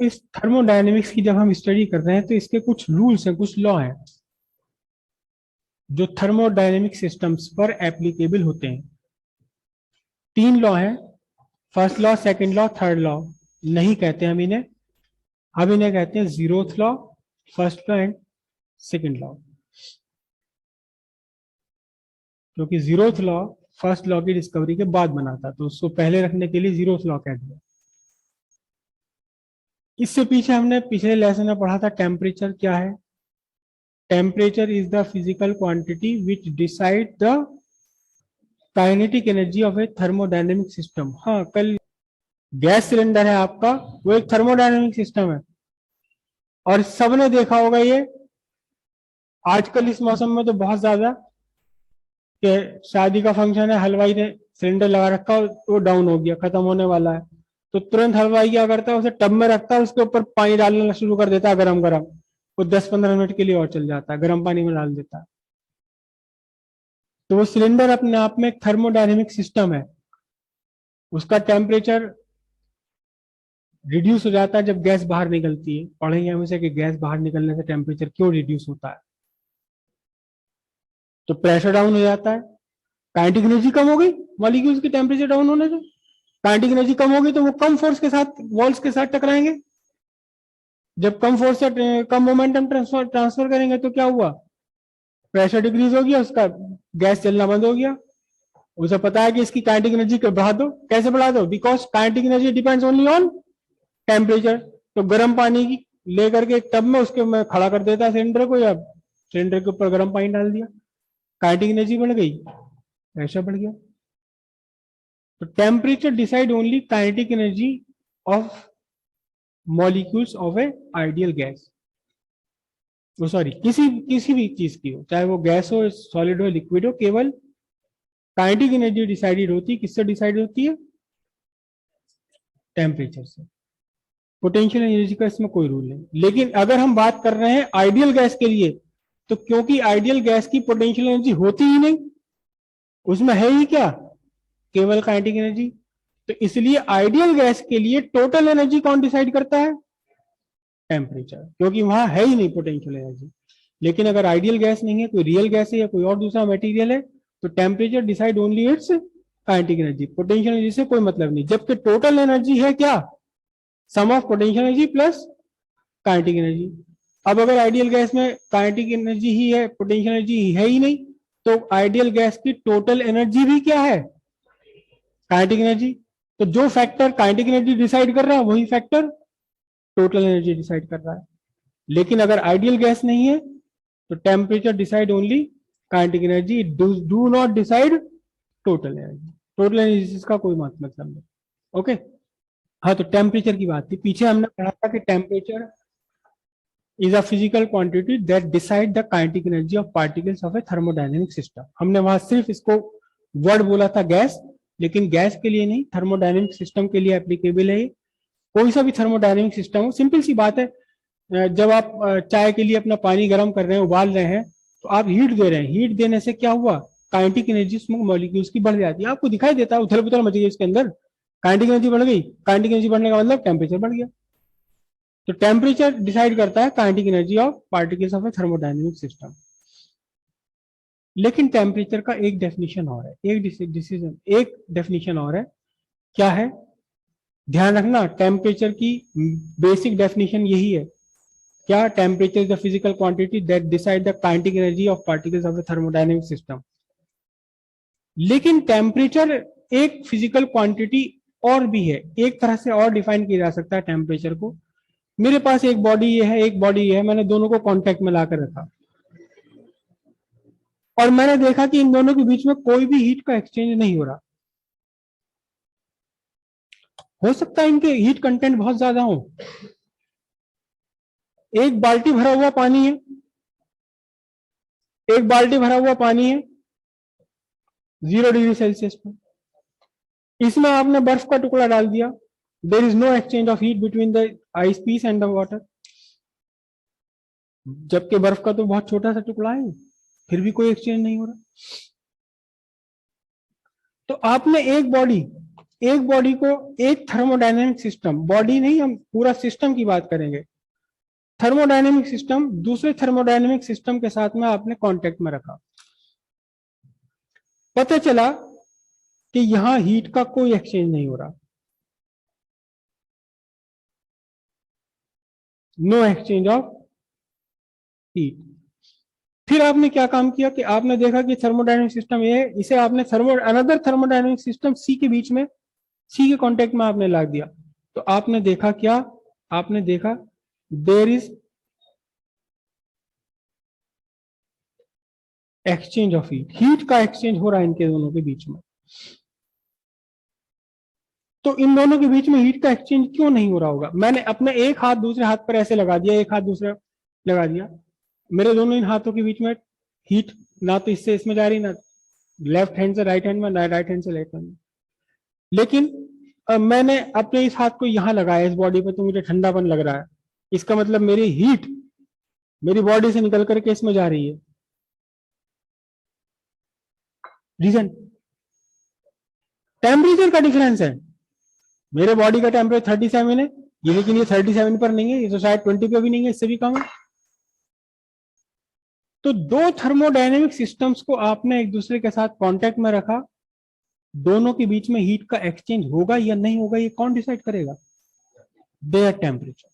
इस थर्मोडायनेमिक्स की जब हम स्टडी कर रहे हैं तो इसके कुछ रूल्स हैं, कुछ लॉ हैं जो थर्मोडायनेमिक सिस्टम्स पर एप्लीकेबल होते हैं। 3 लॉ हैं, first law, second law, third law. नहीं कहते हम इन्हें, हम इन्हें कहते हैं zeroth law, first law and second law. क्योंकि जीरोथ लॉ फर्स्ट लॉ की डिस्कवरी के बाद बना था, तो उसको पहले रखने के लिए जीरोथ लॉ कह दिया। इससे पीछे हमने पिछले लेसन में पढ़ा था टेम्परेचर क्या है। Temperature is the physical quantity which decide the kinetic energy of A thermodynamic system. हाँ, कल गैस सिलेंडर है आपका, वो एक थर्मोडायनेमिक सिस्टम है। और सबने देखा होगा ये, आजकल इस मौसम में तो बहुत ज्यादा, कि शादी का फंक्शन है, हलवाई ने सिलेंडर लगा रखा, वो डाउन हो गया, खत्म होने वाला है, तो तुरंत हलवाई क्या करता है, उसे टब में रखता है, उसके ऊपर पानी डालना शुरू कर देता है गरम गरम। वो 10-15 मिनट के लिए और चल जाता है, गर्म पानी में डाल देता है। तो वो सिलेंडर अपने आप में एक थर्मोडायनेमिक सिस्टम है। उसका टेम्परेचर रिड्यूस हो जाता है जब गैस बाहर निकलती है। पढ़ेंगे हम इसे कि गैस बाहर निकलने से टेम्परेचर क्यों रिड्यूस होता है। तो प्रेशर डाउन हो जाता है, काइनेटिक एनर्जी कम हो गई मॉलिक्यूल्स की टेम्परेचर डाउन होने से। काइनेटिक एनर्जी कम होगी तो वो कम फोर्स के साथ वॉल्स के साथ टकराएंगे। जब कम फोर्स से कम मोमेंटम ट्रांसफर करेंगे तो क्या हुआ, प्रेशर डिक्रीज हो गया, उसका गैस चलना बंद हो गया। उसे पता है कि इसकी काइनेटिक एनर्जी बढ़ा दो। कैसे बढ़ा दो, because kinetic energy depends only on temperature. तो गर्म पानी की लेकर के एक टब में उसके में खड़ा कर देता है सिलेंडर को, या सिलेंडर के ऊपर गर्म पानी डाल दिया, काइनेटिक एनर्जी बढ़ गई, प्रेशर बढ़ गया। तो temperature decide only kinetic energy of molecules of a ideal gas. वो सॉरी, किसी किसी भी चीज की हो, चाहे वो गैस हो, सॉलिड हो, लिक्विड हो, केवल काइनेटिक एनर्जी डिसाइडेड होती है, किससे डिसाइड होती है, टेम्परेचर से। पोटेंशियल एनर्जी का इसमें कोई रूल नहीं। लेकिन अगर हम बात कर रहे हैं आइडियल गैस के लिए, तो क्योंकि आइडियल गैस की पोटेंशियल एनर्जी होती ही नहीं, उसमें है ही क्या, केवल काइनेटिक एनर्जी। तो इसलिए आइडियल गैस के लिए टोटल एनर्जी कौन डिसाइड करता है, टेम्परेचर, क्योंकि वहां है ही नहीं पोटेंशियल एनर्जी। लेकिन अगर आइडियल गैस नहीं है, कोई रियल गैस है या कोई और दूसरा मटेरियल है, तो temperature decide only it's kinetic energy, potential energy से कोई मतलब नहीं। जबकि टोटल एनर्जी है क्या, sum of potential energy plus kinetic energy. अब अगर आइडियल गैस में काइनेटिक एनर्जी ही है, पोटेंशियल एनर्जी है ही नहीं, तो आइडियल गैस की टोटल एनर्जी भी क्या है, काइनेटिक एनर्जी। तो जो फैक्टर काइनेटिक एनर्जी डिसाइड कर रहा है, वही फैक्टर टोटल एनर्जी डिसाइड कर रहा है। लेकिन अगर आइडियल गैस नहीं है, तो temperature decide only kinetic energy, do not decide total energy. Total energy का कोई मतलब नहीं। ओके, हाँ, तो टेम्परेचर की बात थी। पीछे हमने पढ़ा था कि temperature is a physical quantity that decide the kinetic energy of particles of a thermodynamic system। हमने वहां सिर्फ इसको वर्ड बोला था गैस, लेकिन गैस के लिए नहीं, थर्मोडायनेमिक सिस्टम के लिए एप्लीकेबल है। कोई सा भी थर्मोडायनेमिक सिस्टम हो, सिंपल सी बात है, जब आप चाय के लिए अपना पानी गर्म कर रहे हैं, उबाल रहे हैं, तो आप हीट दे रहे हैं, हीट देने से क्या हुआ, काइनेटिक एनर्जी उसमें मॉलिक्यूल्स की बढ़ जाती है। आपको दिखाई देता है उथल पुथल मच गई इसके अंदर, काइनेटिक एनर्जी बढ़ गई। काइनेटिक एनर्जी बढ़ने का मतलब टेम्परेचर बढ़ गया। तो टेम्परेचर डिसाइड करता है kinetic energy of particles of A thermodynamic system. लेकिन टेम्परेचर का एक डेफिनेशन और है, एक डेफिनेशन और है। क्या है, ध्यान रखना, टेम्परेचर की बेसिक डेफिनेशन यही है। क्या, temperature is the physical quantity that decide the kinetic energy of particles of A thermodynamic system. लेकिन टेम्परेचर एक फिजिकल क्वांटिटी और भी है, एक तरह से और डिफाइन किया जा सकता है टेम्परेचर को। मेरे पास एक बॉडी ये है, एक बॉडी ये है, मैंने दोनों को कांटेक्ट में लाकर रखा, और मैंने देखा कि इन दोनों के बीच में कोई भी हीट का एक्सचेंज नहीं हो रहा। हो सकता है इनके हीट कंटेंट बहुत ज्यादा हो। एक बाल्टी भरा हुआ पानी है, एक बाल्टी भरा हुआ पानी है 0 डिग्री सेल्सियस पर, इसमें आपने बर्फ का टुकड़ा डाल दिया, there is no exchange of heat between the ice piece and the water. जबकि बर्फ का तो बहुत छोटा सा टुकड़ा है, फिर भी कोई एक्सचेंज नहीं हो रहा। तो आपने एक बॉडी एक बॉडी को, एक थर्मोडायनेमिक सिस्टम, बॉडी नहीं, हम पूरा सिस्टम की बात करेंगे, थर्मोडायनेमिक सिस्टम दूसरे थर्मोडायनेमिक सिस्टम के साथ में आपने कांटेक्ट में रखा, पता चला कि यहां हीट का कोई एक्सचेंज नहीं हो रहा, नो एक्सचेंज ऑफ हीट। फिर आपने क्या काम किया कि आपने देखा कि थर्मोडायनेमिक सिस्टम ये है, इसे आपने अनदर थर्मोडायनेमिक सिस्टम सी के बीच में, सी के कांटेक्ट में आपने ला दिया, तो आपने देखा क्या, आपने देखा there is exchange of heat, heat का एक्सचेंज हो रहा है इनके दोनों के बीच में। तो इन दोनों के बीच में हीट का एक्सचेंज क्यों नहीं हो रहा होगा? मैंने अपने एक हाथ दूसरे हाथ पर ऐसे लगा दिया, एक हाथ दूसरे लगा दिया, मेरे दोनों इन हाथों के बीच में हीट ना तो इससे इसमें जा रही, ना लेफ्ट हैंड से राइट हैंड में, ना राइट हैंड से लेफ्ट हैंड में। लेकिन मैंने अपने इस हाथ को यहां लगाया इस बॉडी पे, तो मुझे ठंडापन लग रहा है, इसका मतलब मेरी हीट मेरी बॉडी से निकल करके इसमें जा रही है। रीजन टेम्परेचर का डिफरेंस है, मेरे बॉडी का टेम्परेचर 37 है, ये लेकिन ये 37 पर नहीं है, ये तो शायद 20 पे भी नहीं है, इससे भी कम है। तो दो थर्मोडायनेमिक सिस्टम्स को आपने एक दूसरे के साथ कांटेक्ट में रखा, दोनों के बीच में हीट का एक्सचेंज होगा या नहीं होगा, ये कौन डिसाइड करेगा? देयर टेम्परेचर,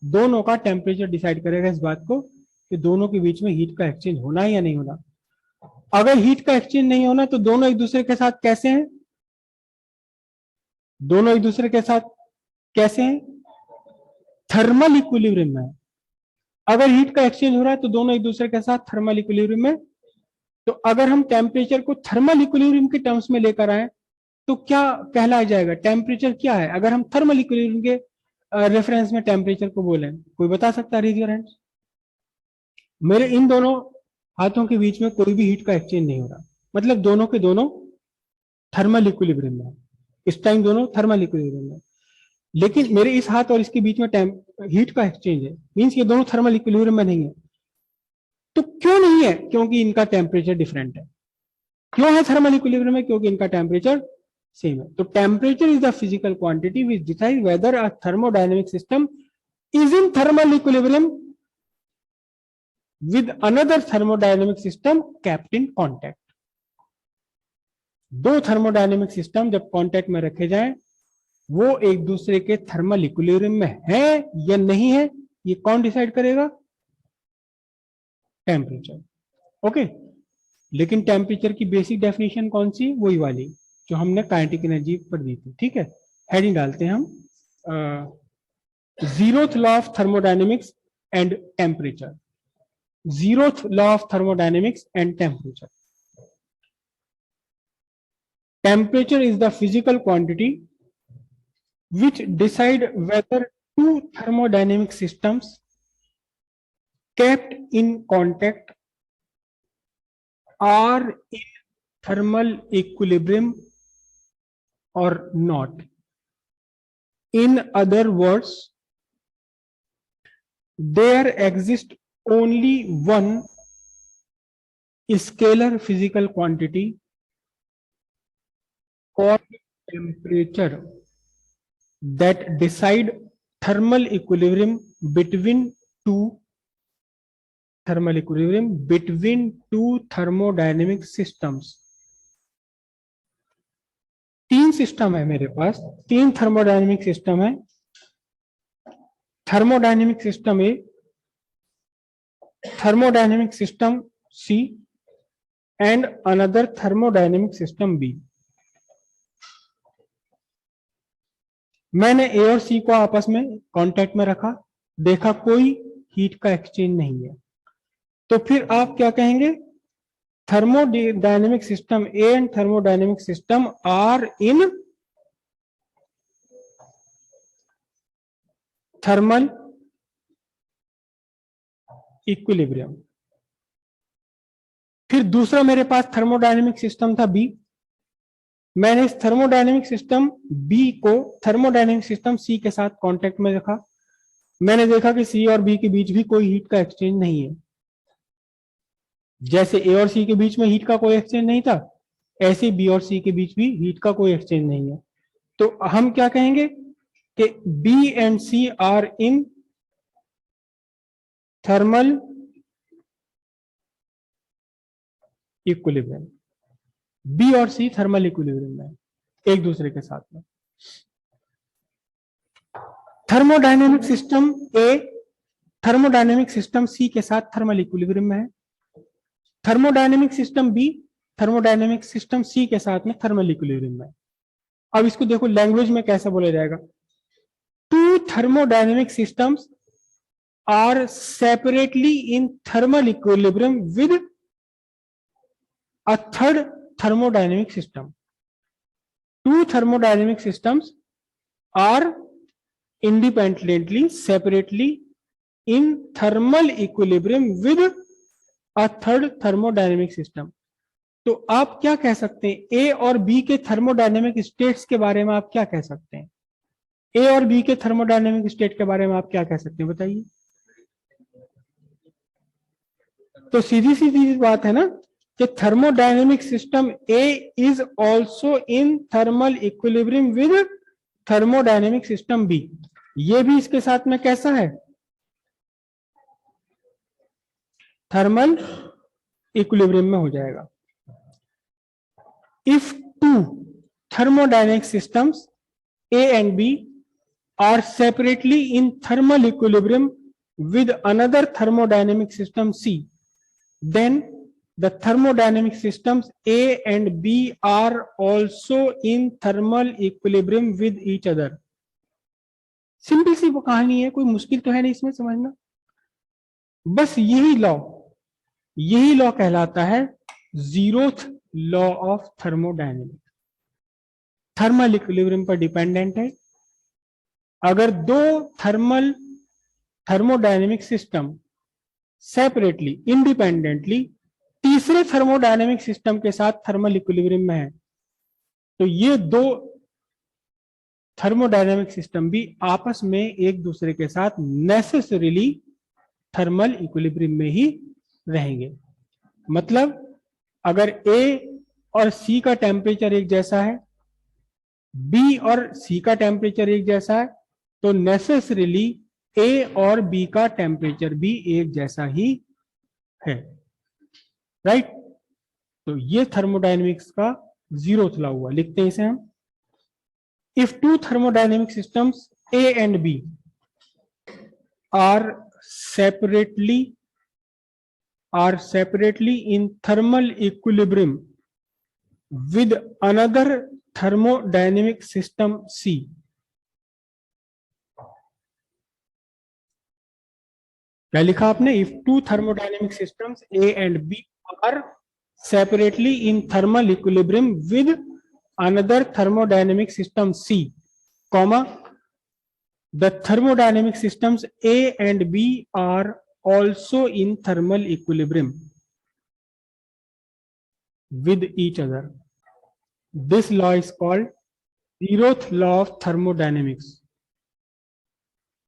दोनों का टेम्परेचर डिसाइड करेगा इस बात को कि दोनों के बीच में हीट का एक्सचेंज होना है या नहीं होना। अगर हीट का एक्सचेंज नहीं होना तो दोनों एक दूसरे के साथ कैसे हैं? दोनों एक दूसरे के साथ कैसे हैं? थर्मल इक्विलिब्रियम में। अगर हीट का एक्सचेंज हो रहा है तो दोनों एक दूसरे के साथ थर्मल इक्विलिब्रियम में। तो अगर हम टेम्परेचर को थर्मल इक्विलिब्रियम के टर्म्स में लेकर आए तो क्या कहलाया जाएगा? टेम्परेचर क्या है अगर हम थर्मल इक्विलिब्रियम के रेफरेंस में टेम्परेचर को बोले? कोई बता सकता है? Raise your hands. मेरे इन दोनों हाथों के बीच में कोई भी हीट का एक्सचेंज नहीं हो रहा, मतलब दोनों के दोनों थर्मल इक्विलिब्रियम में, इस टाइम दोनों थर्मल इक्विलिब्रियम में। लेकिन मेरे इस हाथ और इसके बीच में हीट का एक्सचेंज है, मींस ये दोनों थर्मल इक्विलिब्रियम में नहीं है। तो क्यों नहीं है? क्योंकि इनका टेम्परेचर डिफरेंट है। क्यों है थर्मल इक्विलिब्रियम में? क्योंकि इनका टेम्परेचर सेम है। तो temperature is the physical quantity which decide whether a thermodynamic system is in thermal equilibrium with another thermodynamic system kept in contact। दो थर्मोडायनेमिक सिस्टम जब कांटेक्ट में रखे जाएं, वो एक दूसरे के थर्मल इक्विलिब्रियम में है या नहीं है, ये कौन डिसाइड करेगा? टेम्परेचर। ओके, लेकिन टेम्परेचर की बेसिक डेफिनेशन कौन सी? वही वाली जो हमने काइनेटिक एनर्जी पर दी थी। ठीक है, हेडिंग डालते हैं हम, zeroth law of thermodynamics and temperature. zeroth law of thermodynamics and temperature। Temperature is the physical quantity which decide whether two thermodynamic systems kept in contact are in thermal equilibrium or not। In other words, there exists only one scalar physical quantity called temperature that decide thermal equilibrium between two thermodynamic systems। तीन system है मेरे पास, तीन thermodynamic system है। Thermodynamic system A, thermodynamic system C and another thermodynamic system B। मैंने A और C को आपस में कांटेक्ट में रखा, देखा कोई हीट का एक्सचेंज नहीं है, तो फिर आप क्या कहेंगे? Thermodynamic system A and thermodynamic system are in thermal equilibrium. फिर दूसरा मेरे पास थर्मोडायनेमिक सिस्टम था बी, मैंने इस थर्मोडायनेमिक सिस्टम बी को थर्मोडायनेमिक सिस्टम सी के साथ कांटेक्ट में रखा, मैंने देखा कि सी और बी के बीच भी कोई हीट का एक्सचेंज नहीं है। जैसे ए और सी के बीच में हीट का कोई एक्सचेंज नहीं था, ऐसे बी और सी के बीच भी हीट का कोई एक्सचेंज नहीं है। तो हम क्या कहेंगे कि B and C are in thermal equilibrium. B और सी थर्मल इक्विलिब्रियम में एक दूसरे के साथ में। Thermodynamic system A thermodynamic system C के साथ थर्मल इक्विलिब्रियम में है। Thermodynamic system B thermodynamic system C के साथ में थर्मल इक्विलिब्रियम में। अब इसको देखो लैंग्वेज में कैसे बोला जाएगा। Two thermodynamic systems are separately in thermal equilibrium with a third thermodynamic system. Two thermodynamic systems are independently, separately in thermal equilibrium with a third thermodynamic system. तो आप क्या कह सकते हैं ए और बी के थर्मोडायनेमिक स्टेट्स के बारे में आप क्या कह सकते हैं? ए और बी के थर्मोडायनेमिक स्टेट के बारे में आप क्या कह सकते हैं बताइए। तो सीधी सीधी बात है ना कि thermodynamic system A is also in thermal equilibrium with thermodynamic system B. ये भी इसके साथ में कैसा है? थर्मल इक्विलिब्रियम में हो जाएगा। If two thermodynamic systems A and B are separately in thermal equilibrium with another thermodynamic system C, then the thermodynamic systems A and B are also in thermal equilibrium with each other. Simple सी वो कहानी है, कोई मुश्किल तो है नहीं इसमें समझना। बस यही लॉ कहलाता है zeroth law of thermodynamics. Thermal equilibrium पर डिपेंडेंट है। अगर दो थर्मोडायनेमिक सिस्टम सेपरेटली इंडिपेंडेंटली तीसरे थर्मोडायनेमिक सिस्टम के साथ थर्मल इक्विलिब्रियम में है, तो ये दो थर्मोडायनेमिक सिस्टम भी आपस में एक दूसरे के साथ नेसेसरीली थर्मल इक्विलिब्रियम में ही रहेंगे। मतलब अगर ए और सी का टेम्परेचर एक जैसा है, बी और सी का टेम्परेचर एक जैसा है, तो नेसेसरीली ए और बी का टेम्परेचर भी एक जैसा ही है, राइट। तो ये थर्मोडायनेमिक्स का जीरोथ लॉ हुआ। लिखते हैं इसे हम। If two thermodynamic systems A and B are separately in thermal equilibrium with another thermodynamic system C, क्या लिखा आपने? If two thermodynamic systems A and B are separately in thermal equilibrium with another thermodynamic system C, comma the thermodynamic systems A and B are also in thermal equilibrium with each other. This law is called zeroth law of thermodynamics.